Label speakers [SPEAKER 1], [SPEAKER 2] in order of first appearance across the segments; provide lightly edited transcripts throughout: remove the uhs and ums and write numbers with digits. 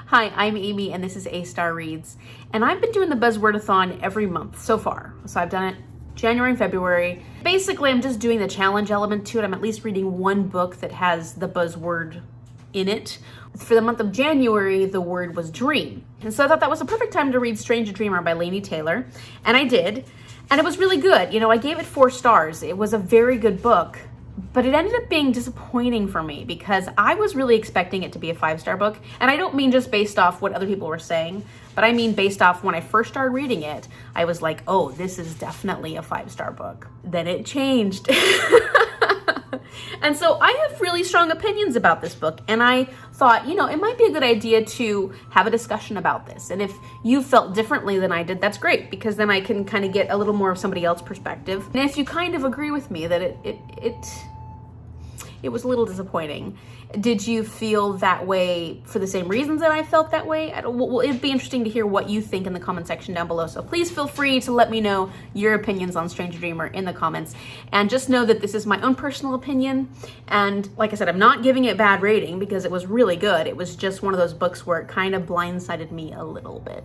[SPEAKER 1] Hi, I'm Amy and this is A Star Reads. And I've been doing the Buzzwordathon every month so far. So I've done it January and February. Basically, I'm just doing the challenge element to it. I'm at least reading one book that has the buzzword in it. For the month of January, the word was dream. And so I thought that was a perfect time to read Strange a Dreamer by Laini Taylor. And I did. And it was really good. You know, I gave it 4 stars. It was a very good book. But it ended up being disappointing for me because I was really expecting it to be a 5-star book. And I don't mean just based off what other people were saying, but I mean based off when I first started reading it, I was like, oh, this is definitely a 5-star book. Then it changed. And so I have really strong opinions about this book. And I thought, you know, it might be a good idea to have a discussion about this. And if you felt differently than I did, that's great, because then I can kind of get a little more of somebody else's perspective. And if you kind of agree with me that it was a little disappointing. Did you feel that way for the same reasons that I felt that way? Well, it'd be interesting to hear what you think in the comment section down below. So please feel free to let me know your opinions on Strange a Dreamer in the comments. And just know that this is my own personal opinion. And like I said, I'm not giving it bad rating because it was really good. It was just one of those books where it kind of blindsided me a little bit.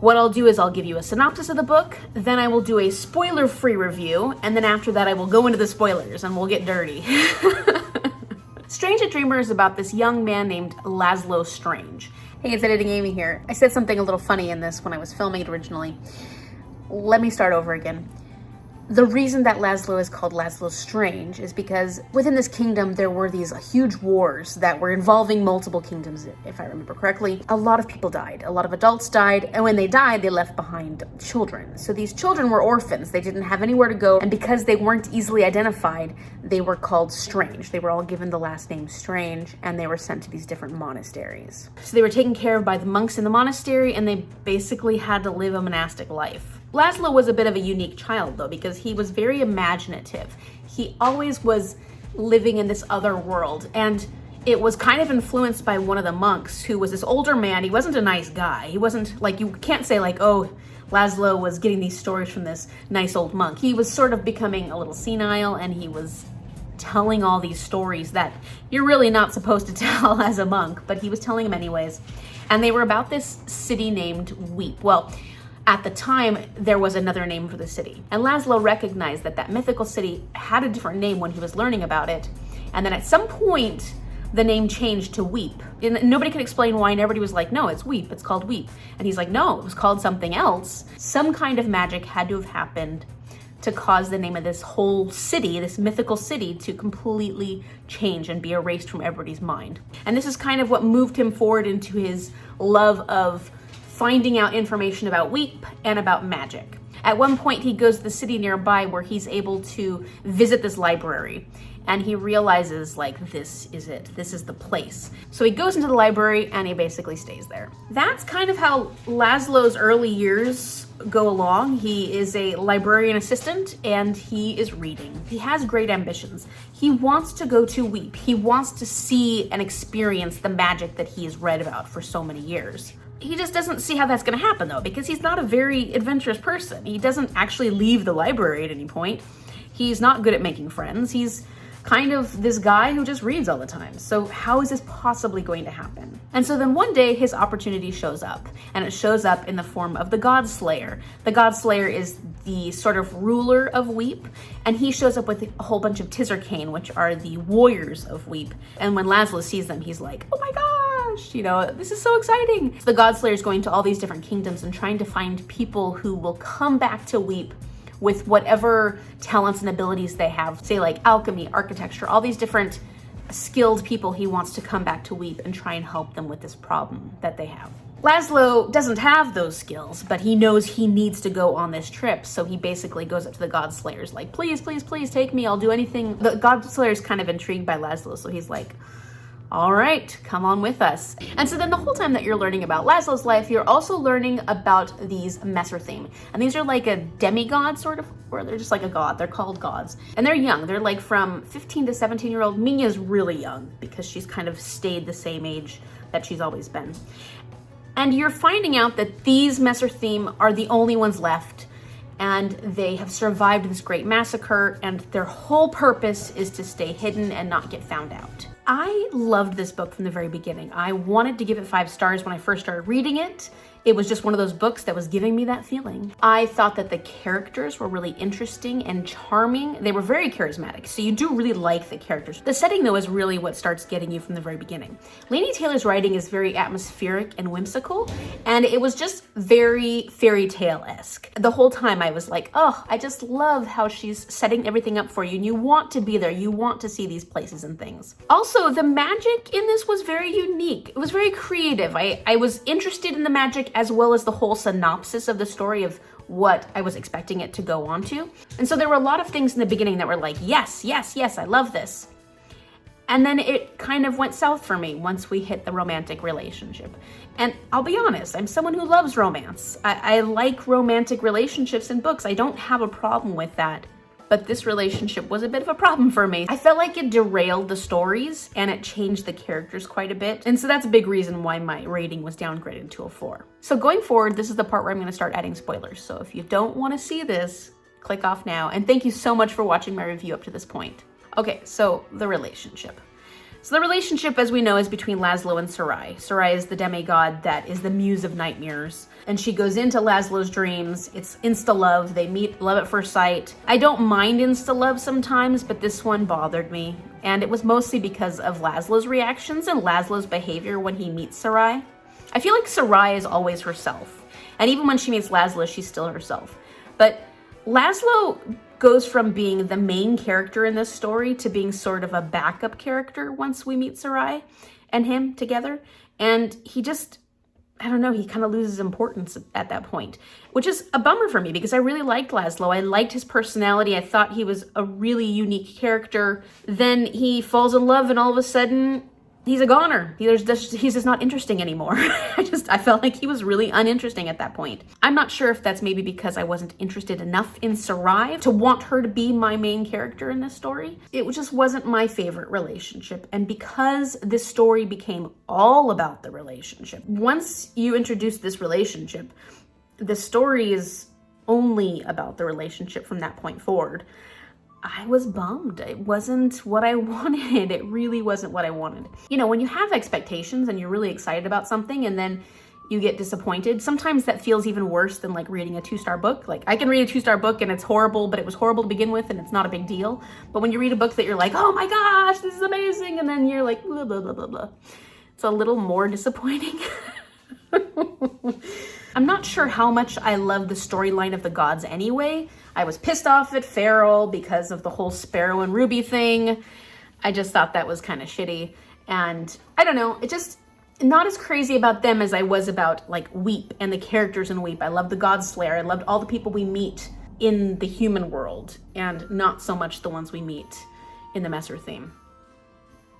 [SPEAKER 1] What I'll do is I'll give you a synopsis of the book, then I will do a spoiler-free review, and then after that I will go into the spoilers and we'll get dirty. Strange a Dreamer is about this young man named Laszlo Strange. Hey, it's Editing Amy here. I said something a little funny in this when I was filming it originally. Let me start over again. The reason that Laszlo is called Laszlo Strange is because within this kingdom there were these huge wars that were involving multiple kingdoms, if I remember correctly. A lot of people died. A lot of adults died, and when they died, they left behind children. So these children were orphans. They didn't have anywhere to go, and because they weren't easily identified, they were called Strange. They were all given the last name Strange, and they were sent to these different monasteries. So they were taken care of by the monks in the monastery, and they basically had to live a monastic life. Laszlo was a bit of a unique child, though, because he was very imaginative. He always was living in this other world, and it was kind of influenced by one of the monks, who was this older man. He wasn't a nice guy. He wasn't, like, you can't say, like, oh, Laszlo was getting these stories from this nice old monk. He was sort of becoming a little senile, and he was telling all these stories that you're really not supposed to tell as a monk, but he was telling them anyways. And they were about this city named Weep. Well, at the time, there was another name for the city. And Laszlo recognized that that mythical city had a different name when he was learning about it. And then at some point, the name changed to Weep. And nobody could explain why, and everybody was like, no, it's Weep, it's called Weep. And he's like, no, it was called something else. Some kind of magic had to have happened to cause the name of this whole city, this mythical city, to completely change and be erased from everybody's mind. And this is kind of what moved him forward into his love of finding out information about Weep and about magic. At one point, he goes to the city nearby where he's able to visit this library, and he realizes, like, this is it. This is the place. So he goes into the library and he basically stays there. That's kind of how Laszlo's early years go along. He is a librarian assistant and he is reading. He has great ambitions. He wants to go to Weep. He wants to see and experience the magic that he has read about for so many years. He just doesn't see how that's going to happen, though, because he's not a very adventurous person. He doesn't actually leave the library at any point. He's not good at making friends. He's kind of this guy who just reads all the time. So how is this possibly going to happen? And so then one day his opportunity shows up, and it shows up in the form of the God Slayer. The God Slayer is the sort of ruler of Weep, and he shows up with a whole bunch of Tizarkane, which are the warriors of Weep. And when Laszlo sees them, he's like, oh my gosh, you know, this is so exciting. So the God Slayer is going to all these different kingdoms and trying to find people who will come back to Weep with whatever talents and abilities they have, say like alchemy, architecture, all these different skilled people. He wants to come back to Weep and try and help them with this problem that they have. Laszlo doesn't have those skills, but he knows he needs to go on this trip, so he basically goes up to the God Slayers like, please, please, please take me, I'll do anything. The God Slayer's kind of intrigued by Laszlo, so he's like, all right, come on with us. And so then the whole time that you're learning about Laszlo's life, you're also learning about these Messertheme. And these are like a demigod sort of, or they're just like a god. They're called gods. And they're young. They're like from 15 to 17-year-old. Minya's really young because she's kind of stayed the same age that she's always been. And you're finding out that these Messertheme are the only ones left, and they have survived this great massacre, and their whole purpose is to stay hidden and not get found out. I loved this book from the very beginning. I wanted to give it 5 stars when I first started reading it. It was just one of those books that was giving me that feeling. I thought that the characters were really interesting and charming. They were very charismatic, so you do really like the characters. The setting, though, is really what starts getting you from the very beginning. Laini Taylor's writing is very atmospheric and whimsical, and it was just very fairy tale-esque. The whole time I was like, oh, I just love how she's setting everything up for you, and you want to be there. You want to see these places and things. Also, the magic in this was very unique. It was very creative. I was interested in the magic as well as the whole synopsis of the story of what I was expecting it to go on to. And so there were a lot of things in the beginning that were like, yes, yes, yes, I love this. And then it kind of went south for me once we hit the romantic relationship. And I'll be honest, I'm someone who loves romance. I like romantic relationships in books. I don't have a problem with that. But this relationship was a bit of a problem for me. I felt like it derailed the stories and it changed the characters quite a bit. And so that's a big reason why my rating was downgraded to a 4. So going forward, this is the part where I'm gonna start adding spoilers. So if you don't wanna see this, click off now. And thank you so much for watching my review up to this point. Okay, so the relationship. So the relationship, as we know, is between Laszlo and Sarai. Sarai is the demigod that is the muse of nightmares. And she goes into Laszlo's dreams. It's insta-love. They meet love at first sight. I don't mind insta-love sometimes, but this one bothered me. And it was mostly because of Laszlo's reactions and Laszlo's behavior when he meets Sarai. I feel like Sarai is always herself. And even when she meets Laszlo, she's still herself. But Laszlo goes from being the main character in this story to being sort of a backup character once we meet Sarai and him together. And he just, I don't know, he kind of loses importance at that point, which is a bummer for me because I really liked Laszlo. I liked his personality. I thought he was a really unique character. Then he falls in love and all of a sudden he's a goner. He's just not interesting anymore. I felt like he was really uninteresting at that point. I'm not sure if that's maybe because I wasn't interested enough in Sarai to want her to be my main character in this story. It just wasn't my favorite relationship. And because this story became all about the relationship, once you introduce this relationship, the story is only about the relationship from that point forward. I was bummed. It wasn't what I wanted. It really wasn't what I wanted. You know, when you have expectations and you're really excited about something and then you get disappointed, sometimes that feels even worse than like reading a 2-star book. Like I can read a 2-star book and it's horrible, but it was horrible to begin with and it's not a big deal. But when you read a book that you're like, oh my gosh, this is amazing. And then you're like, blah, blah, blah, blah, blah. It's a little more disappointing. I'm not sure how much I love the storyline of the gods anyway. I was pissed off at Farrell because of the whole Sparrow and Ruby thing. I just thought that was kind of shitty. And I don't know, it just not as crazy about them as I was about like Weep and the characters in Weep. I loved the God Slayer. I loved all the people we meet in the human world and not so much the ones we meet in the Messer theme.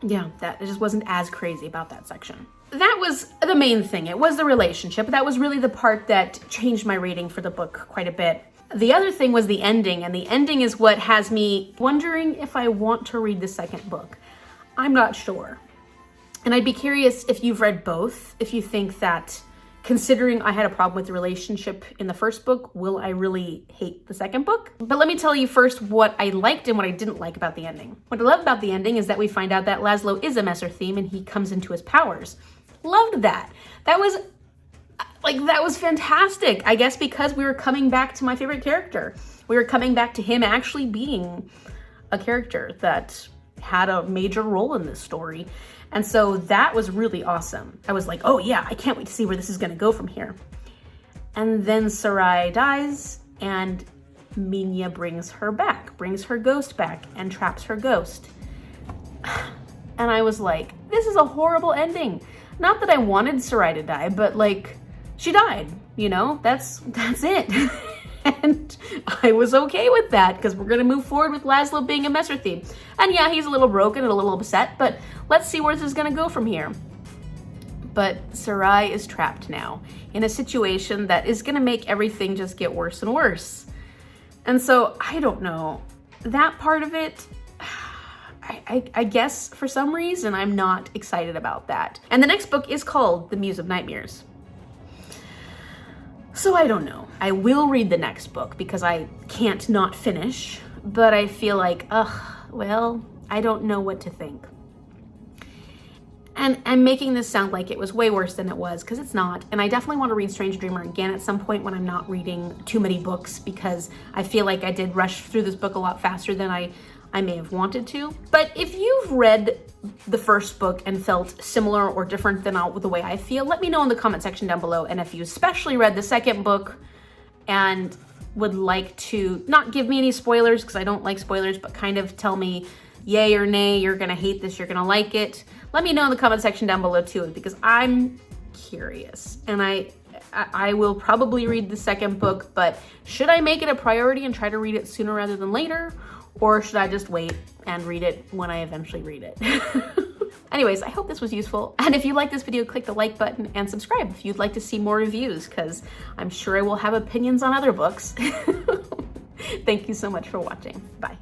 [SPEAKER 1] Yeah, that just wasn't as crazy about that section. That was the main thing. It was the relationship. That was really the part that changed my rating for the book quite a bit. The other thing was the ending, and the ending is what has me wondering if I want to read the second book. I'm not sure. And I'd be curious if you've read both, if you think that considering I had a problem with the relationship in the first book, will I really hate the second book? But let me tell you first what I liked and what I didn't like about the ending. What I love about the ending is that we find out that Laszlo is a Messer theme and he comes into his powers. Loved that. That was fantastic. I guess because we were coming back to my favorite character. We were coming back to him actually being a character that had a major role in this story. And so that was really awesome. I was like, oh yeah, I can't wait to see where this is gonna go from here. And then Sarai dies and Minya brings her back, brings her ghost back and traps her ghost. And I was like, this is a horrible ending. Not that I wanted Sarai to die, but like, she died, you know, that's it. And I was okay with that because we're going to move forward with Laszlo being a Messer theme. And yeah, he's a little broken and a little upset, but let's see where this is going to go from here. But Sarai is trapped now in a situation that is going to make everything just get worse and worse. And so I don't know, that part of it, I guess for some reason I'm not excited about that. And the next book is called The Muse of Nightmares. So I don't know. I will read the next book because I can't not finish, but I feel like, well, I don't know what to think. And I'm making this sound like it was way worse than it was, because it's not. And I definitely want to read Strange Dreamer again at some point when I'm not reading too many books, because I feel like I did rush through this book a lot faster than I may have wanted to. But if you've read the first book and felt similar or different than the way I feel, let me know in the comment section down below. And if you especially read the second book and would like to not give me any spoilers, because I don't like spoilers, but kind of tell me yay or nay, you're gonna hate this, you're gonna like it, let me know in the comment section down below too, because I'm curious. And I will probably read the second book, but should I make it a priority and try to read it sooner rather than later? Or should I just wait and read it when I eventually read it? Anyways, I hope this was useful. And if you like this video, click the like button and subscribe if you'd like to see more reviews, because I'm sure I will have opinions on other books. Thank you so much for watching. Bye.